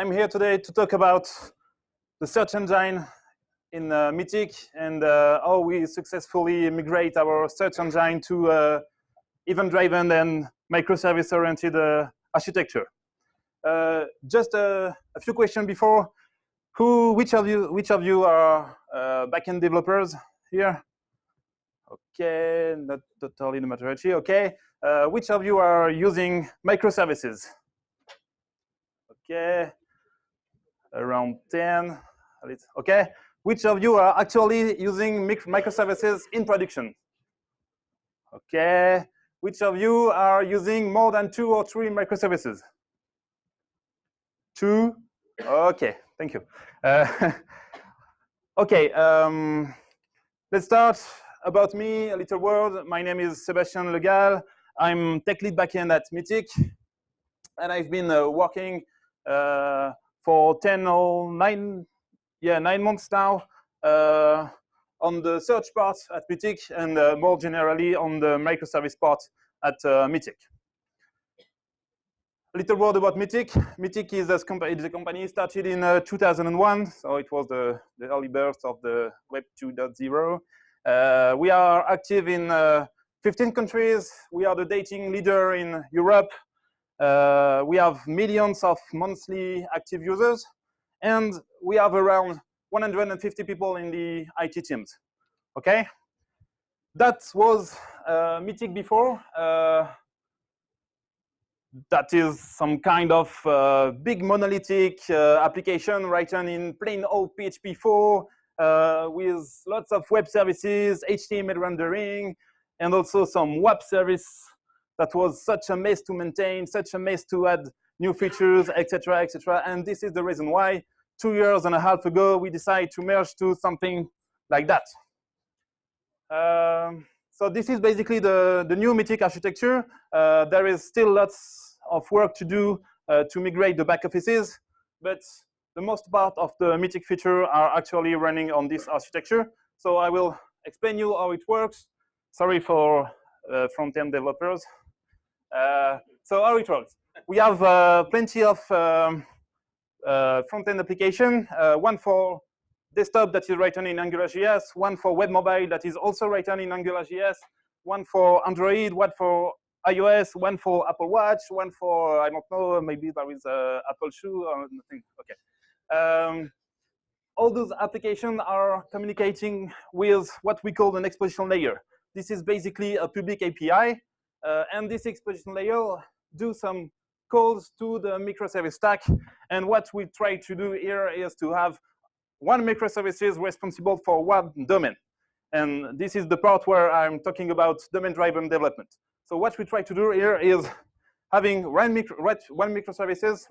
I'm here today to talk about the search engine in Meetic and how we successfully migrate our search engine to event-driven and microservice-oriented architecture. Just a few questions before. Which of you are backend developers here? Okay, not totally the majority. Okay, which of you are using microservices? Okay, around 10. Okay, which of you are actually using microservices in production? Okay, which of you are using more than 2 or 3 microservices? 2? Okay, thank you. Okay, let's start. About me, a little word. My name is Sébastien Le Gall. I'm tech lead backend at Meetic, and I've been working for 9 months now on the search part at Meetic and more generally on the microservice part at Meetic. A little word about Meetic. Meetic is a company started in 2001, so it was the early birth of the Web 2.0. We are active in 15 countries. We are the dating leader in Europe. We have millions of monthly active users, and we have around 150 people in the IT teams. Okay, that was Meetic before. That is some kind of big monolithic application written in plain old PHP 4 with lots of web services, HTML rendering, and also some web service that was such a mess to maintain, such a mess to add new features, etc., etc. And this is the reason why 2.5 years ago we decided to merge to something like that. So this is basically the new Meetic architecture. There is still lots of work to do to migrate the back offices, but the most part of the Meetic feature are actually running on this architecture. So I will explain you how it works. Sorry for front-end developers. So how it works. We have plenty of front-end application, one for desktop that is written in AngularJS, one for web mobile that is also written in AngularJS, one for Android, one for iOS, one for Apple Watch, one for, I don't know, maybe there is Apple Shoe or nothing. Okay. All those applications are communicating with what we call an exposition layer. This is basically a public API, and this exposition layer do some calls to the microservice stack. And what we try to do here is to have one microservice is responsible for one domain. And this is the part where I'm talking about domain-driven development. So what we try to do here is having one microservice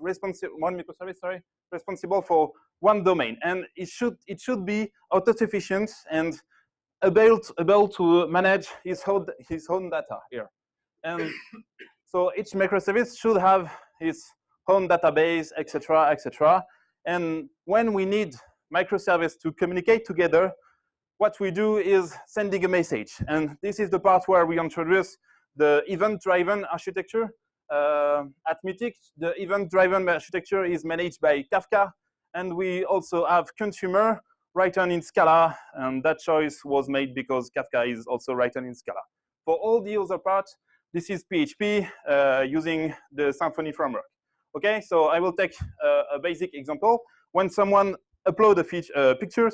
responsible for one domain. And it should be auto-sufficient and able to manage his own data here. And so each microservice should have his own database, etc., etc. And when we need microservice to communicate together, what we do is sending a message. And this is the part where we introduce the event-driven architecture. At Meetic, the event-driven architecture is managed by Kafka. And we also have consumer written in Scala. And that choice was made because Kafka is also written in Scala. For all the other parts, this is PHP using the Symfony framework. Okay, so I will take a basic example. When someone upload a picture,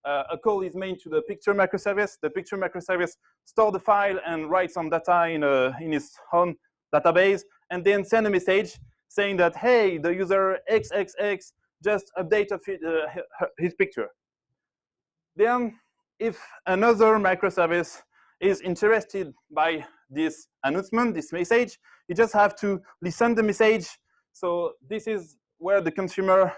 a call is made to the picture microservice. The picture microservice store the file and write some data in its own database, and then send a message saying that, hey, the user XXX just update his picture. Then, if another microservice is interested by this announcement, this message, you just have to listen the message. So this is where the consumer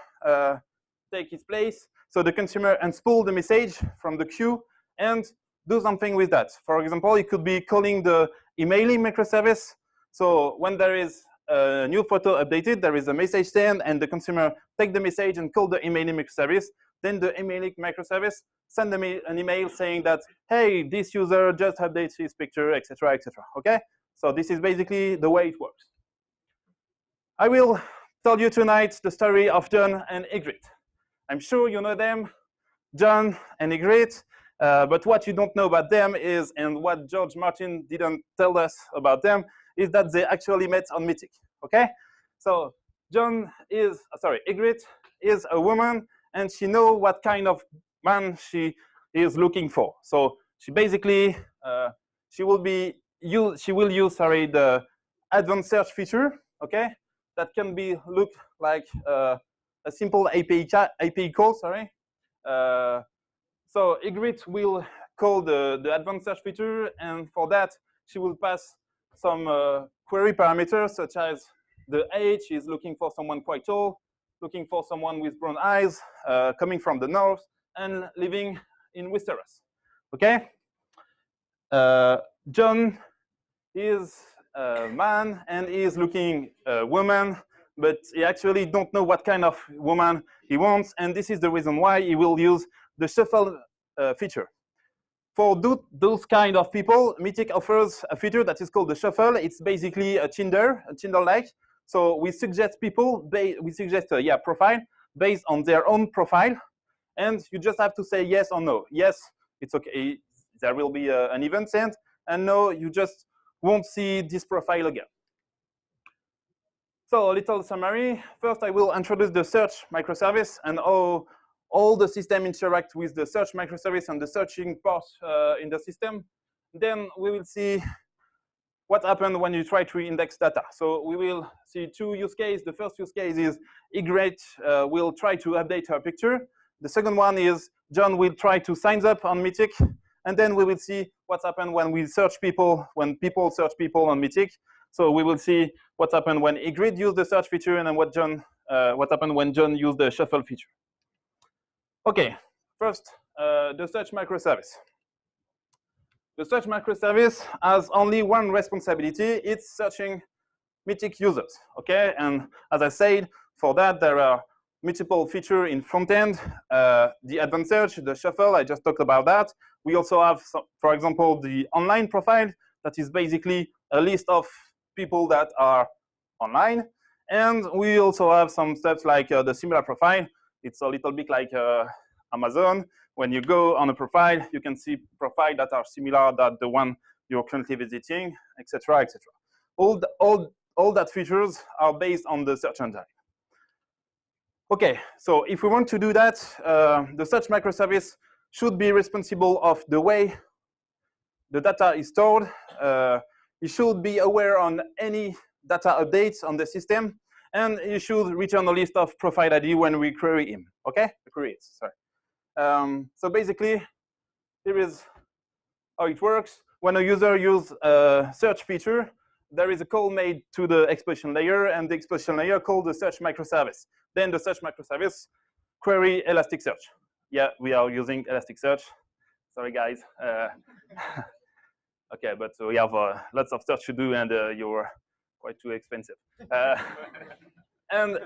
take its place. So the consumer unspool the message from the queue and do something with that. For example, it could be calling the emailing microservice. So when there is a new photo updated, there is a message sent, and the consumer take the message and call the emailing microservice. Then the emailing microservice send them an email saying that, hey, this user just updates his picture, etc., etc. Okay? So this is basically the way it works. I will tell you tonight the story of John and Ygritte. I'm sure you know them, John and Ygritte, but what you don't know about them is, and what George Martin didn't tell us about them, is that they actually met on Meetic, okay? So Ygritte is a woman, and she knows what kind of man she is looking for. So she basically, she will use the advanced search feature, okay? That can be look like a simple API call, sorry. So Ygritte will call the advanced search feature, and for that, she will pass some query parameters, such as the age. She's looking for someone quite tall, looking for someone with brown eyes, coming from the north, and living in Westeros. Okay? John is a man, and he is looking a woman, but he actually don't know what kind of woman he wants, and this is the reason why he will use the shuffle feature. For those kind of people, Meetic offers a feature that is called the shuffle. It's basically a Tinder-like. So we suggest profile based on their own profile, and you just have to say yes or no. Yes, it's okay. There will be an event sent, and no, you just won't see this profile again. So a little summary. First, I will introduce the search microservice and how all the system interact with the search microservice and the searching part in the system. Then we will see what happened when you try to index data. So we will see two use cases. The first use case is Ygritte will try to update her picture. The second one is John will try to sign up on Meetic. And then we will see what's happened when we search people, when people search people on Meetic. So we will see what happened when Ygritte used the search feature, and then what happened when John used the shuffle feature. Okay, first, the search microservice. The search microservice has only one responsibility. It's searching Meetic users, okay? And as I said, for that, there are multiple features in front end. The advanced search, the shuffle, I just talked about that. We also have, for example, the online profile that is basically a list of people that are online. And we also have some steps like the similar profile. It's a little bit like Amazon. When you go on a profile, you can see profiles that are similar to the one you're currently visiting, etc., etc. All that features are based on the search engine. Okay, so if we want to do that, the search microservice should be responsible of the way the data is stored. It should be aware on any data updates on the system, and it should return a list of profile ID when we query him. Okay, sorry. So basically, here is how it works. When a user uses a search feature, there is a call made to the exploitation layer, and the exploitation layer calls the search microservice. Then the search microservice query Elasticsearch. Yeah, we are using Elasticsearch. Sorry, guys. Okay, but we have lots of search to do, and you're quite too expensive. And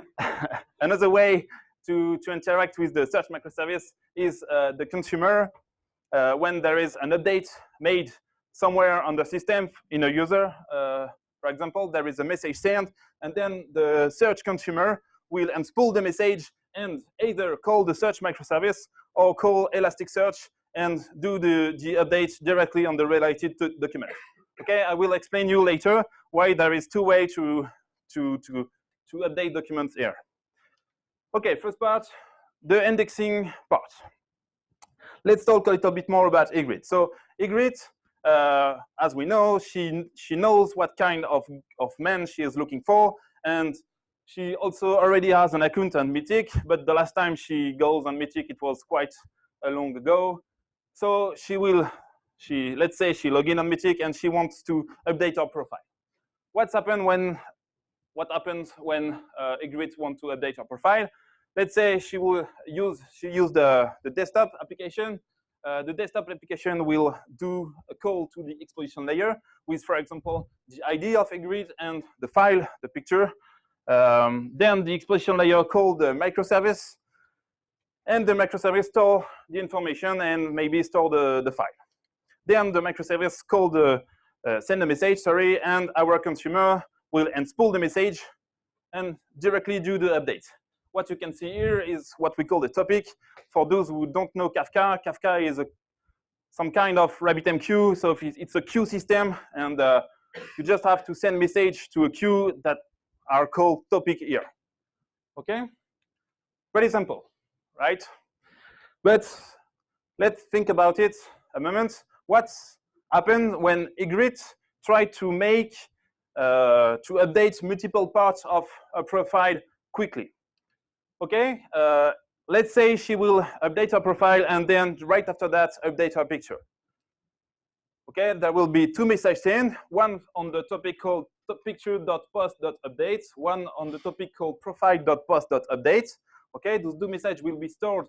another way to interact with the search microservice is the consumer. When there is an update made somewhere on the system in a user, for example, there is a message sent, and then the search consumer will unspool the message and either call the search microservice or call Elasticsearch and do the update directly on the related document. Okay, I will explain you later why there is two ways to update documents here. Okay, first part, the indexing part. Let's talk a little bit more about Ygritte. So Ygritte, as we know, she knows what kind of man she is looking for, and she also already has an account on Meetic, but the last time she goes on Meetic, it was quite a long ago. So let's say she log in on Meetic and she wants to update her profile. What happens when Ygritte wants to update her profile? Let's say she use the desktop application. The desktop application will do a call to the exploitation layer with, for example, the ID of Ygritte and the file, the picture. Then the exploitation layer calls the microservice, and the microservice store the information and maybe store the file. Then the microservice send a message, and our consumer will unspool the message and directly do the update. What you can see here is what we call the topic. For those who don't know Kafka, Kafka is some kind of RabbitMQ. So it's a queue system, and you just have to send message to a queue that are called topic here. Okay? Pretty simple, right? But let's think about it a moment. What happened when Ygritte tried to make to update multiple parts of a profile quickly? Okay, let's say she will update her profile and then right after that update her picture. Okay, there will be two messages sent, one on the topic called picture.post.update, one on the topic called profile.post.update. Okay, those two messages will be stored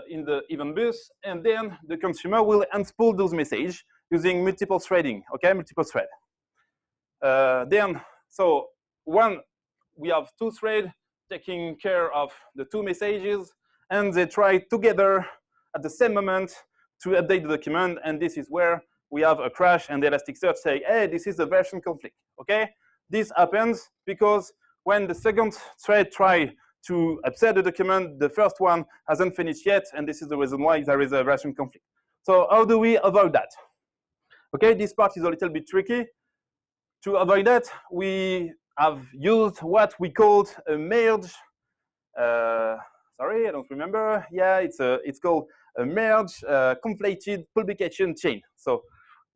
in the event bus, and then the consumer will unspool those messages using multiple threading. Okay, multiple thread. So we have two threads taking care of the two messages, and they try together at the same moment to update the document, and this is where we have a crash, and the Elasticsearch say, hey, this is a version conflict. Okay, this happens because when the second thread tries to update the document, the first one hasn't finished yet, and this is the reason why there is a version conflict. So how do we avoid that? Okay, this part is a little bit tricky. To avoid that, we have used what we called a merge. Sorry, I don't remember. Yeah, it's called a merge conflated publication chain. So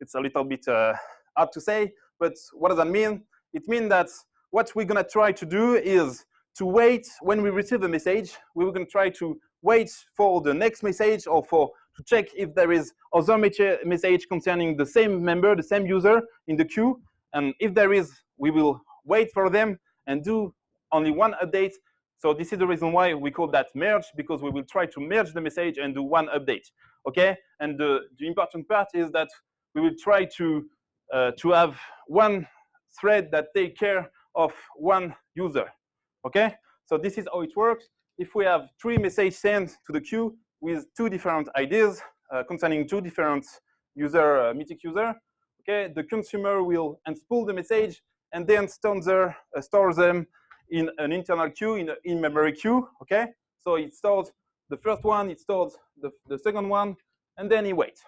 it's a little bit hard to say, but what does that mean? It means that what we're gonna try to do is to wait when we receive a message. We're gonna try to wait for the next message or to check if there is other message concerning the same member, the same user in the queue. And if there is, we will wait for them and do only one update. So this is the reason why we call that merge, because we will try to merge the message and do one update. Okay, and the important part is that we will try to have one thread that takes care of one user. Okay, so this is how it works. If we have 3 messages sent to the queue with 2 different IDs concerning 2 different Meetic user, okay, the consumer will unspool the message and then store them in an internal queue, in an in-memory queue. Okay, so it stores the first one, it stores the second one, and then he waits.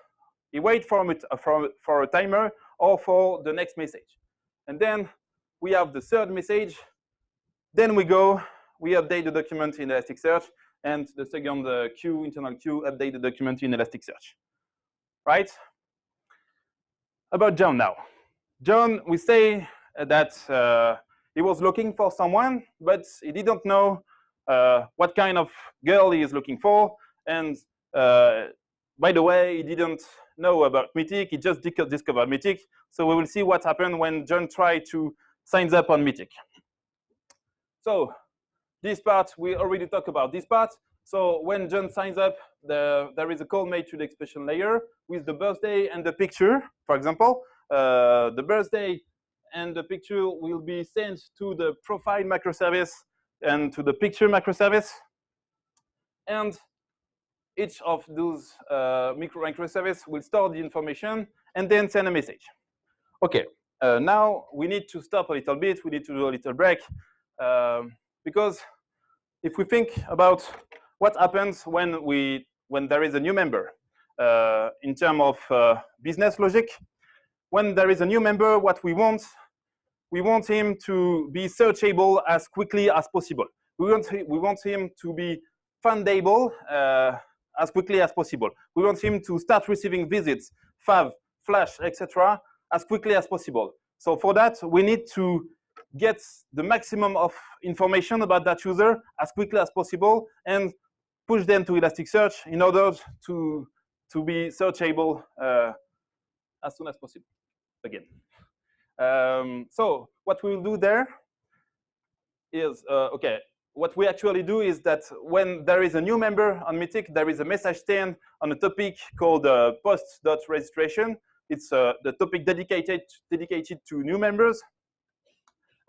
He waits for a timer or for the next message, and then we have the third message. Then we update the document in Elasticsearch, and the second internal queue, update the document in Elasticsearch. Right? About John now. John, we say that he was looking for someone, but he didn't know what kind of girl he is looking for. And by the way, he didn't know about Meetic. He just discovered Meetic. So we will see what happened when John tried to sign up on Meetic. So this part, we already talked about this part. So when John signs up, there is a call made to the expression layer with the birthday and the picture, for example. The birthday and the picture will be sent to the profile microservice and to the picture microservice. And each of those microservices will store the information and then send a message. Okay, now we need to stop a little bit. We need to do a little break. Because if we think about what happens when there is a new member in terms of business logic, when there is a new member, what we want him to be searchable as quickly as possible. We want him to be fundable as quickly as possible. We want him to start receiving visits, fav, flash, etc. as quickly as possible. So for that, we need to get the maximum of information about that user as quickly as possible and push them to Elasticsearch in order to be searchable as soon as possible. Again. So what we will do there is, okay, what we actually do is that when there is a new member on Meetic, there is a message sent on a topic called post.registration. It's the topic dedicated to new members.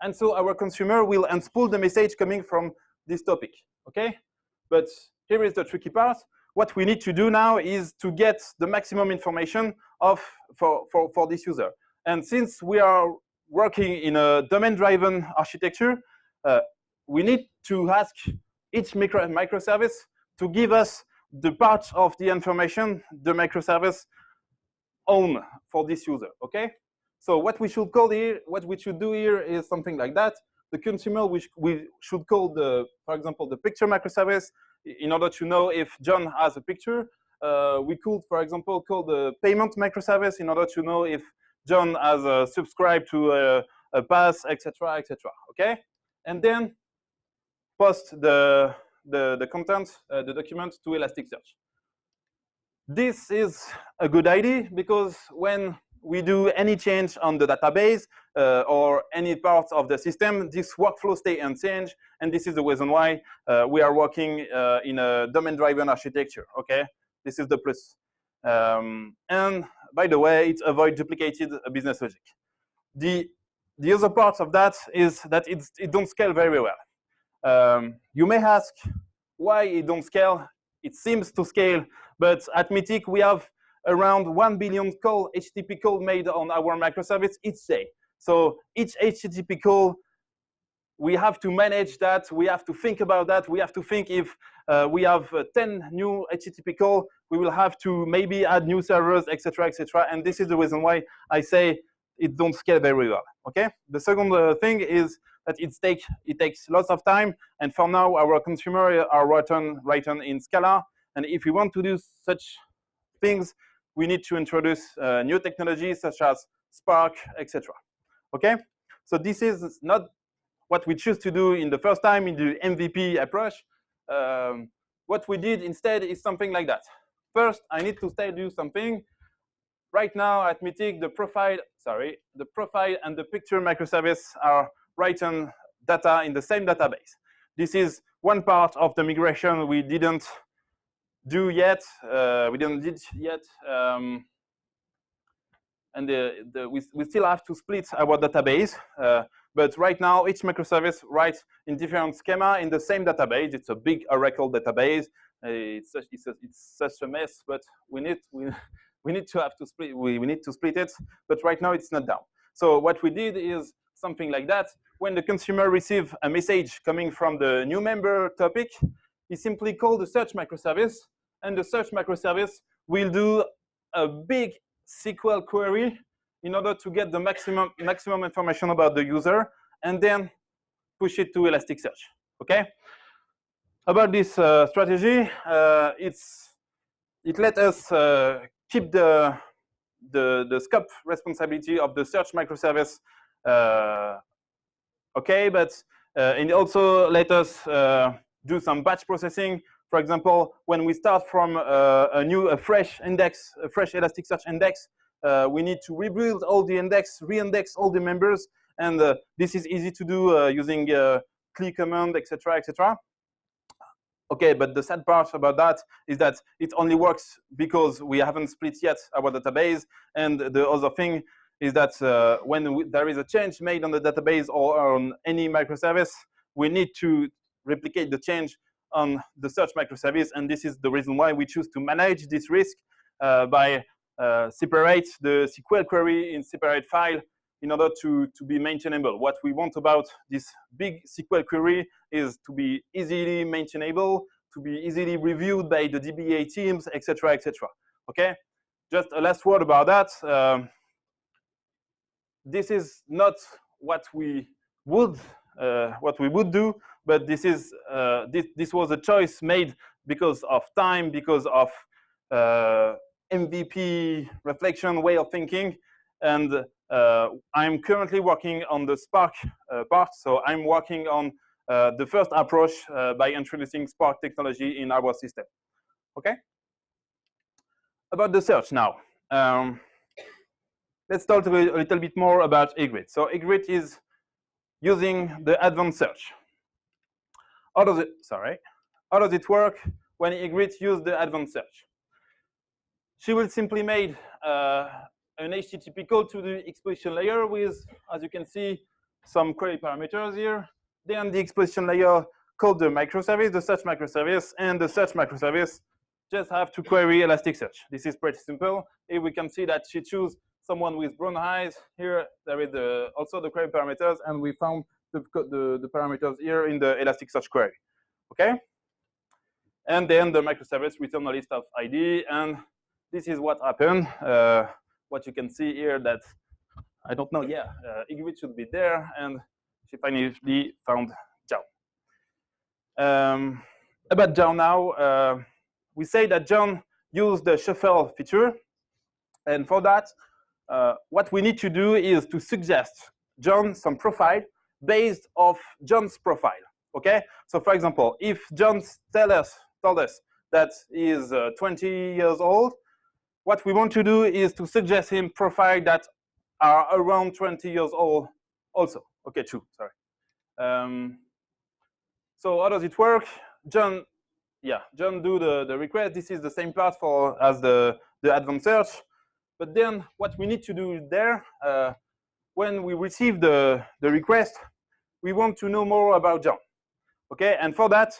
And so our consumer will unspool the message coming from this topic, okay? But here is the tricky part. What we need to do now is to get the maximum information for this user. And since we are working in a domain-driven architecture, we need to ask each microservice to give us the part of the information the microservice own for this user, okay? So what we should call here, what we should do here is something like that. The consumer, we should call the, for example, the picture microservice in order to know if John has a picture. We could, for example, call the payment microservice in order to know if John has subscribed to a pass, etc., etc. Okay, and then post the content, the document to Elasticsearch. This is a good idea because when we do any change on the database or any part of the system, this workflow stays unchanged, and this is the reason why we are working in a domain-driven architecture. Okay, this is the plus. And by the way, it avoids duplicated business logic. The other part of that is that it don't scale very well. You may ask why it don't scale. It seems to scale, but at Meetic we have around 1 billion call, HTTP call made on our microservice each day. So each HTTP call, we have to manage that. We have to think about that. We have to think if we have 10 new HTTP call, we will have to maybe add new servers, etc., etc. And this is the reason why I say it don't scale very well. Okay. The second thing is that it takes lots of time. And for now, our consumers are written in Scala. And if we want to do such things, we need to introduce new technologies such as Spark, etc. Okay. So this is not what we choose to do in the first time in the MVP approach. What we did instead is something like that. First, I need to tell you something. Right now at Meetic, the profile and the picture microservice are written data in the same database. This is one part of the migration we didn't do yet. And we still have to split our database. But right now, each microservice writes in different schema in the same database. It's a big Oracle database. It's such a mess, but we need to split it. But right now, it's not down. So what we did is something like that. When the consumer receives a message coming from the new member topic, he simply calls the search microservice, and the search microservice will do a big SQL query in order to get the maximum information about the user, and then push it to Elasticsearch. Okay. About this strategy, it let us keep the scope responsibility of the search microservice. Okay, but it also let us do some batch processing. For example, when we start from a fresh Elasticsearch index, we need to rebuild all the index, re-index all the members, and this is easy to do using clear command, etc., etc. Okay, but the sad part about that is that it only works because we haven't split yet our database, and the other thing is that when there is a change made on the database or on any microservice, we need to replicate the change on the search microservice, and this is the reason why we choose to manage this risk by separate the SQL query in separate file in order to be maintainable. What we want about this big SQL query is to be easily maintainable, to be easily reviewed by the DBA teams, etc., etc. Okay, just a last word about that. This is not what we would do, but this was a choice made because of time, because of MVP reflection way of thinking, and I'm currently working on the Spark part. So I'm working on the first approach by introducing Spark technology in our system. Okay. About the search now. Let's talk a little bit more about Ygritte. So Ygritte is using the advanced search. How does it work when Ygritte uses the advanced search? She will simply make an HTTP call to the exposition layer with, as you can see, some query parameters here. Then the exposition layer called the microservice, the search microservice, and the search microservice just have to query Elasticsearch. This is pretty simple. Here we can see that she chooses someone with brown eyes. Here there is also the query parameters, and we found the parameters here in the Elasticsearch query. Okay? And then the microservice return a list of ID, and this is what happened. What you can see here that, I don't know, yeah, Ygritte should be there, and she finally found John. About John now, we say that John used the shuffle feature, and for that, what we need to do is to suggest John some profile based off John's profile. Okay, so for example, if John told us that he is 20 years old, what we want to do is to suggest him profile that are around 20 years old also. Okay, true, sorry. So how does it work? John do the request. This is the same path as the advanced search. But then what we need to do there, when we receive the request, we want to know more about John. Okay, and for that,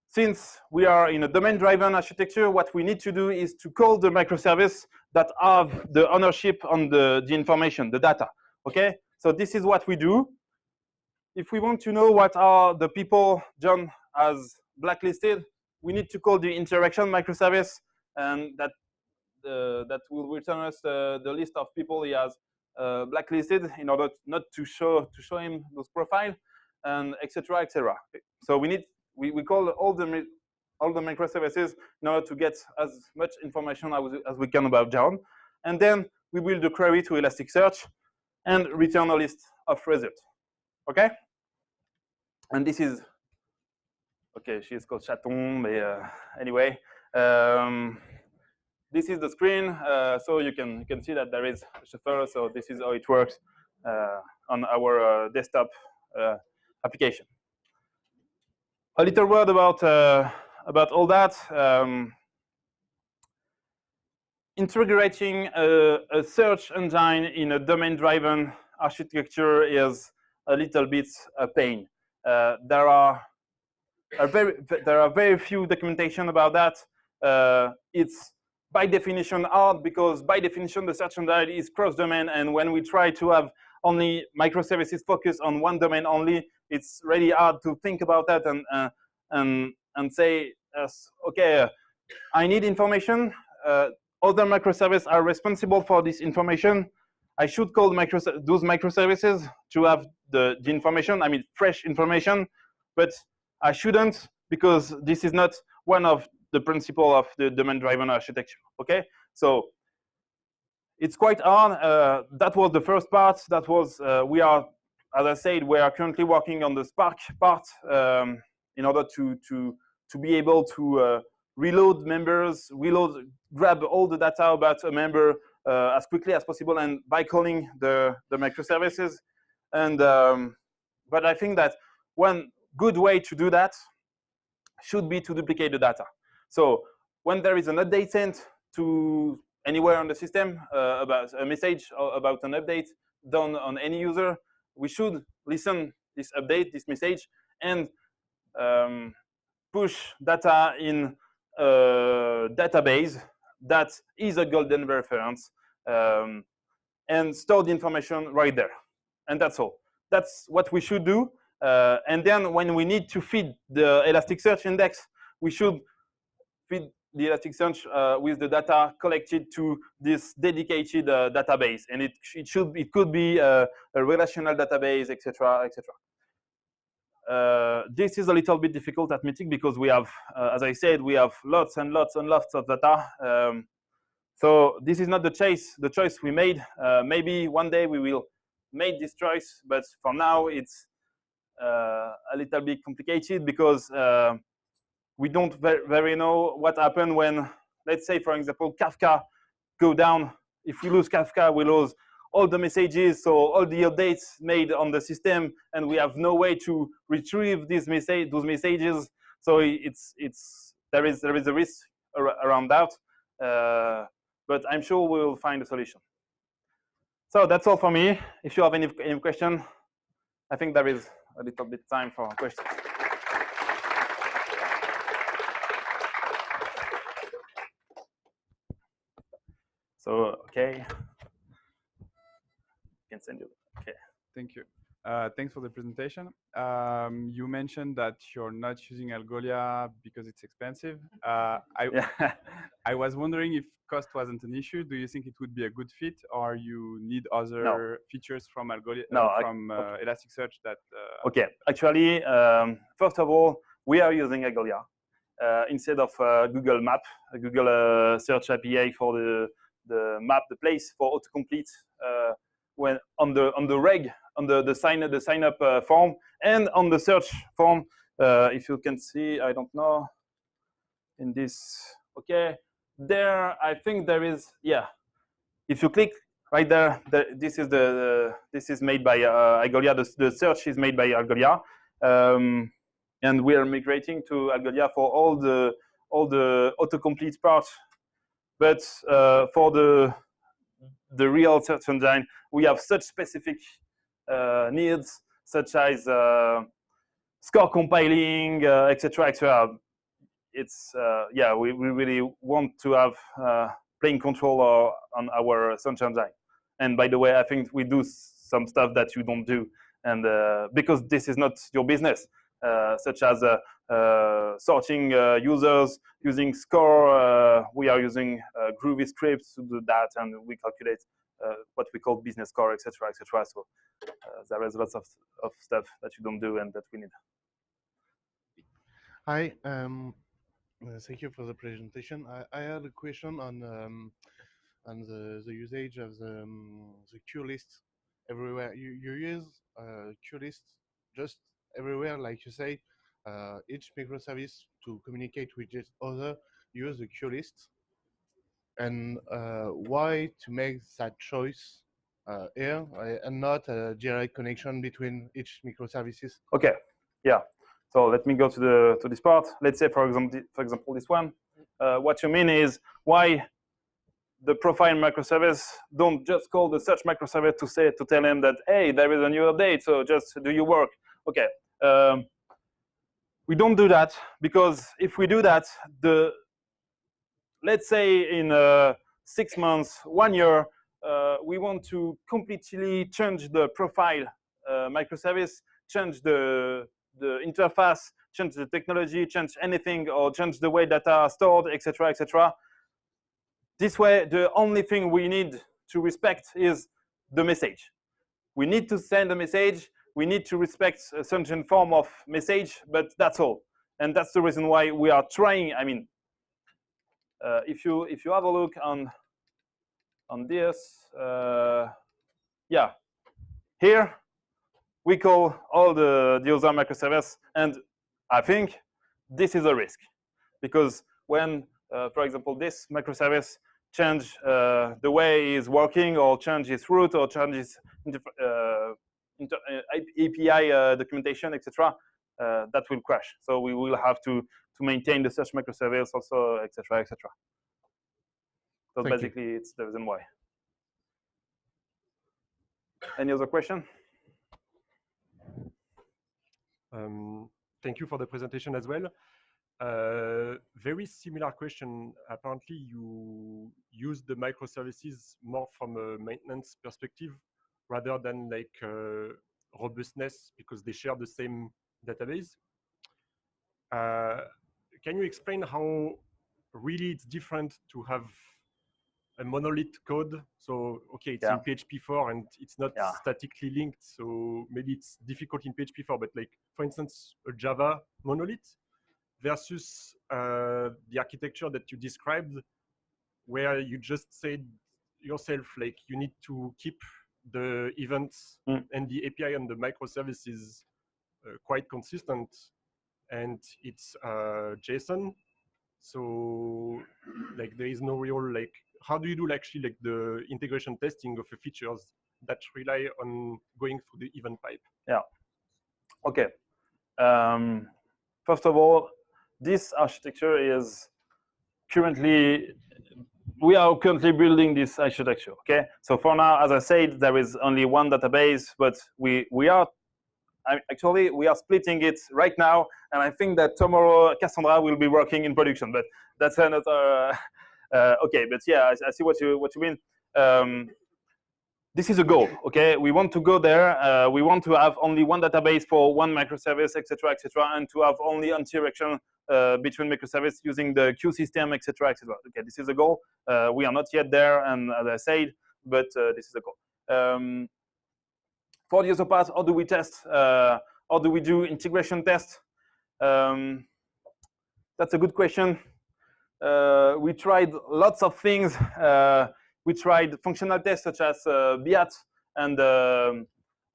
since we are in a domain-driven architecture, what we need to do is to call the microservice that have the ownership on the information, the data. Okay, so this is what we do. If we want to know what are the people John has blacklisted, we need to call the interaction microservice, and that will return us the list of people he has blacklisted in order not to show him those profiles, and etc. etc. So we call all the microservices in order to get as much information as we can about John, and then we build a query to Elasticsearch and return a list of results. Okay, and this is okay. She is called Chaton, but anyway. This is the screen, so you can see that there is a shuffle. So this is how it works on our desktop application. A little word about all that. Integrating a search engine in a domain-driven architecture is a little bit a pain. There are very few documentation about that. It's by definition hard, because by definition the search engine is cross-domain, and when we try to have only microservices focus on one domain only, it's really hard to think about that and say, okay, I need information. Other microservices are responsible for this information. I should call those microservices to have the information, I mean fresh information, but I shouldn't, because this is not one of the principle of the domain-driven architecture. Okay, so it's quite hard. That was the first part. That was we are, as I said, we are currently working on the Spark part in order to be able to reload members, grab all the data about a member as quickly as possible, and by calling the microservices. And but I think that one good way to do that should be to duplicate the data. So when there is an update sent to anywhere on the system about a message or about an update done on any user, we should listen this update, this message, and push data in a database that is a golden reference, and store the information right there. And that's all. That's what we should do. And then when we need to feed the Elasticsearch index, we should feed the Elasticsearch with the data collected to this dedicated database, and it could be a relational database, etc., etc. This is a little bit difficult at Meetic because we have, as I said, we have lots and lots and lots of data. So this is not the choice we made. Maybe one day we will make this choice, but for now it's a little bit complicated because we don't very know what happened when, let's say, for example, Kafka go down. If we lose Kafka, we lose all the messages, so all the updates made on the system, and we have no way to retrieve those messages. So there is a risk around that, but I'm sure we will find a solution. So that's all for me. If you have any question, I think there is a little bit time for questions. So, okay. I can send you. Okay. Thank you. Thanks for the presentation. You mentioned that you're not using Algolia because it's expensive. I was wondering if cost wasn't an issue. Do you think it would be a good fit, or you need other features from Algolia, from Elasticsearch that? Okay, actually, first of all, we are using Algolia instead of Google Map, Google Search API for the map, the place for autocomplete when on the reg, on the sign up form, and on the search form. If you can see, I don't know, in this. Okay, there I think there is, yeah. If you click right there, this is made by Algolia. The search is made by Algolia, and we are migrating to Algolia for all the autocomplete parts. But for the real search engine, we have such specific needs, such as score compiling, etc., etc. It's yeah, we really want to have playing control on our search engine. And by the way, I think we do some stuff that you don't do, and because this is not your business, such as sorting users using score. We are using Groovy scripts to do that, and we calculate what we call business score, etc., etc. So there is lots of stuff that you don't do and that we need. Hi. Thank you for the presentation. I had a question on the usage of the queue list everywhere. You use queue list just everywhere, like you say. Each microservice to communicate with each other use the queue list. And why to make that choice here and not a direct connection between each microservices? Okay. Yeah. So let me go to this part. Let's say, for example, this one. What you mean is why the profile microservice don't just call the search microservice to tell him that, hey, there is a new update, so just do your work. Okay. We don't do that because if we do that, let's say in 6 months, 1 year, we want to completely change the profile microservice, change the interface, change the technology, change anything, or change the way data are stored, etc., etc. This way, the only thing we need to respect is the message. We need to send a message. We need to respect a certain form of message, but that's all. And that's the reason why we are trying. I mean, if you have a look on this, yeah, here we call all the other microservices, and I think this is a risk because when, for example, this microservice change the way it's working, or change its route, or change its API documentation, etc., that will crash. So we will have to maintain the search microservice also, etc., etc. So basically, it's the reason why. Any other question? Thank you for the presentation as well. Very similar question. Apparently, you use the microservices more from a maintenance perspective rather than like robustness because they share the same database. Can you explain how really it's different to have a monolith code? So, okay, it's in PHP 4 and it's not statically linked. So maybe it's difficult in PHP 4, but like, for instance, a Java monolith versus the architecture that you described, where you just said yourself, like you need to keep the events and the API and the microservices quite consistent, and it's JSON. So like there is no real like, how do you do actually like the integration testing of the features that rely on going through the event pipe? Yeah. Okay. First of all, this architecture is we are currently building this architecture. Okay. So for now, as I said, there is only one database, but we are splitting it right now, and I think that tomorrow Cassandra will be working in production. But that's another. Okay, but yeah, I see what you mean. this is a goal, okay? We want to go there. We want to have only one database for one microservice, etc., and to have only interaction between microservices using the queue system, etc., Okay, this is a goal. We are not yet there, and as I said, but this is a goal. For the other part, how do we test? How do we do integration tests? That's a good question. We tried lots of things. We tried functional tests such as BAT, and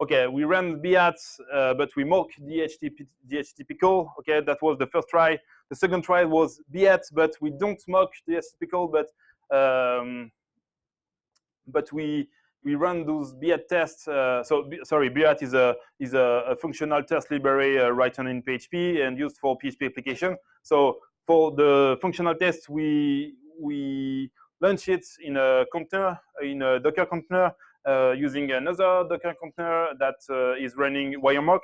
okay, we ran BAT, but we mock the HTTP call. Okay, that was the first try. The second try was BAT, but we don't mock the HTTP call, but we run those BAT tests. Sorry, BAT is a functional test library written in PHP and used for PHP application. So for the functional test, we launch it in a container, in a Docker container, using another Docker container that is running wiremock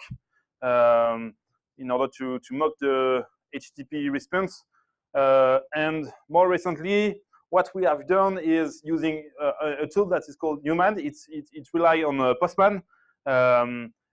in order to mock the HTTP response. And more recently, what we have done is using a tool that is called Newman. It relies on Postman.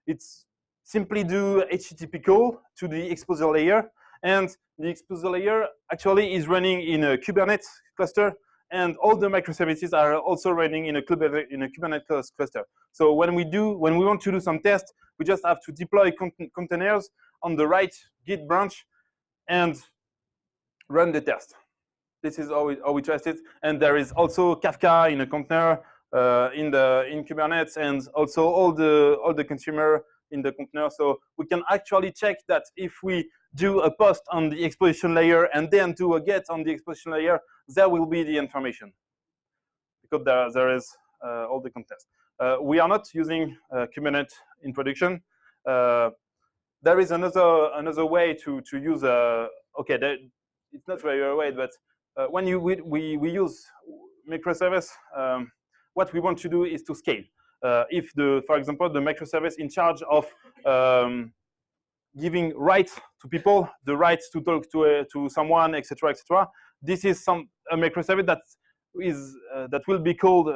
It's simply do HTTP call to the exposure layer, and the exposure layer actually is running in a Kubernetes cluster, and all the microservices are also running in a Kubernetes cluster. So when we want to do some tests, we just have to deploy containers on the right Git branch and run the test. This is how we test it. And there is also Kafka in a container in Kubernetes, and also all the consumer in the container. So we can actually check that if we do a post on the exposition layer and then do a get on the exposition layer, there will be the information, because there is all the context. We are not using Kubernetes in production. There is another way to use okay, it's not very a way, but when we use microservice, what we want to do is to scale. If for example, the microservice in charge of giving rights to people, the rights to talk to someone, etc., this is a microservice that will be called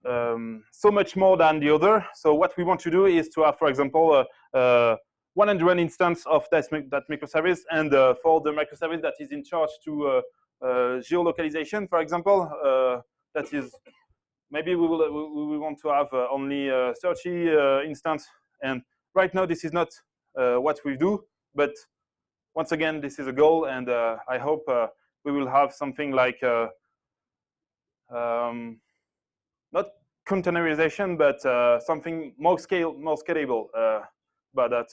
so much more than the other. So what we want to do is to have, for example, 100 instance of that microservice, and for the microservice that is in charge to geolocalization, for example, that is maybe we want to have only 30 instance. And right now this is not what we do, but once again this is a goal, and I hope we will have something like not containerization, but something more scalable. But that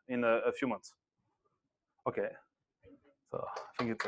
in a few months. Okay, so I think it's